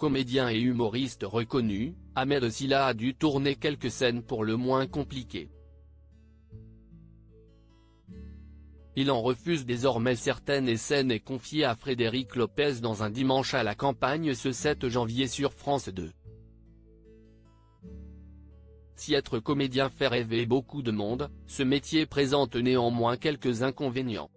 Comédien et humoriste reconnu, Ahmed Silla a dû tourner quelques scènes pour le moins compliquées. Il en refuse désormais certaines scènes et confiées à Frédéric Lopez dans Un dimanche à la campagne ce 7 janvier sur France 2. Si être comédien fait rêver beaucoup de monde, ce métier présente néanmoins quelques inconvénients.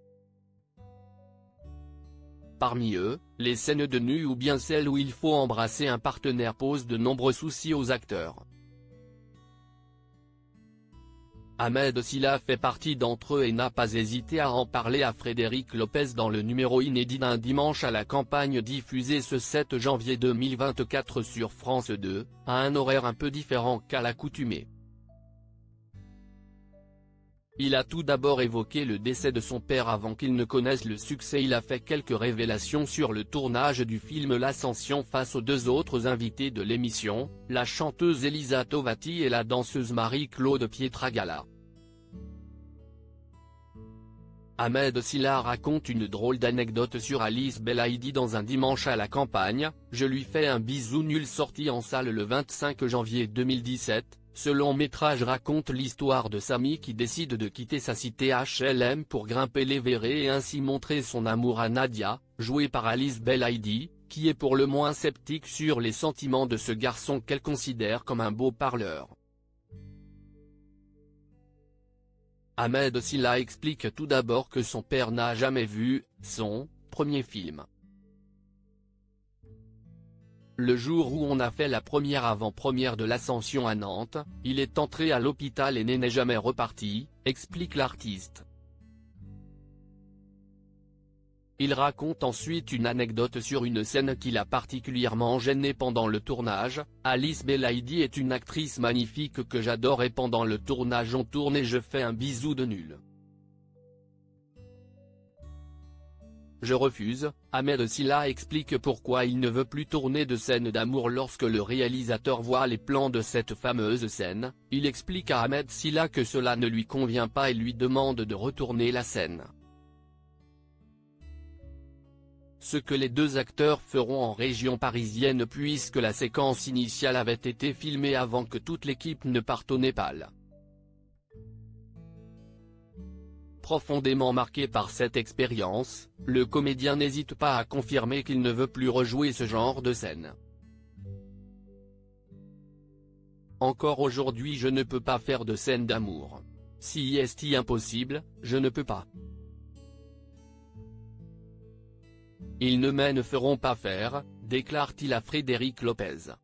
Parmi eux, les scènes de nu ou bien celles où il faut embrasser un partenaire posent de nombreux soucis aux acteurs. Ahmed Silla fait partie d'entre eux et n'a pas hésité à en parler à Frédéric Lopez dans le numéro inédit d'Un dimanche à la campagne diffusé ce 7 janvier 2024 sur France 2, à un horaire un peu différent qu'à l'accoutumée. Il a tout d'abord évoqué le décès de son père avant qu'il ne connaisse le succès. Il a fait quelques révélations sur le tournage du film L'Ascension face aux deux autres invités de l'émission, la chanteuse Elisa Tovati et la danseuse Marie-Claude Pietragala. Ahmed Silla raconte une drôle d'anecdote sur Alice Belaïdi dans Un dimanche à la campagne. Je lui fais un bisou nul, sorti en salle le 25 janvier 2017. Ce long métrage raconte l'histoire de Samy qui décide de quitter sa cité HLM pour grimper l'Everest et ainsi montrer son amour à Nadia, jouée par Alice Belaïdi, qui est pour le moins sceptique sur les sentiments de ce garçon qu'elle considère comme un beau parleur. Ahmed Silla explique tout d'abord que son père n'a jamais vu son premier film. Le jour où on a fait la première avant-première de l'Ascension à Nantes, il est entré à l'hôpital et n'est jamais reparti, explique l'artiste. Il raconte ensuite une anecdote sur une scène qui l'a particulièrement gêné pendant le tournage. Alice Belaïdi est une actrice magnifique que j'adore et pendant le tournage on tourne et je fais un bisou de nul. Je refuse. Ahmed Silla explique pourquoi il ne veut plus tourner de scènes d'amour lorsque le réalisateur voit les plans de cette fameuse scène. Il explique à Ahmed Silla que cela ne lui convient pas et lui demande de retourner la scène. Ce que les deux acteurs feront en région parisienne puisque la séquence initiale avait été filmée avant que toute l'équipe ne parte au Népal. Profondément marqué par cette expérience, le comédien n'hésite pas à confirmer qu'il ne veut plus rejouer ce genre de scène. Encore aujourd'hui je ne peux pas faire de scène d'amour. Si est impossible, je ne peux pas. Ils ne me feront pas faire, déclare-t-il à Frédéric Lopez.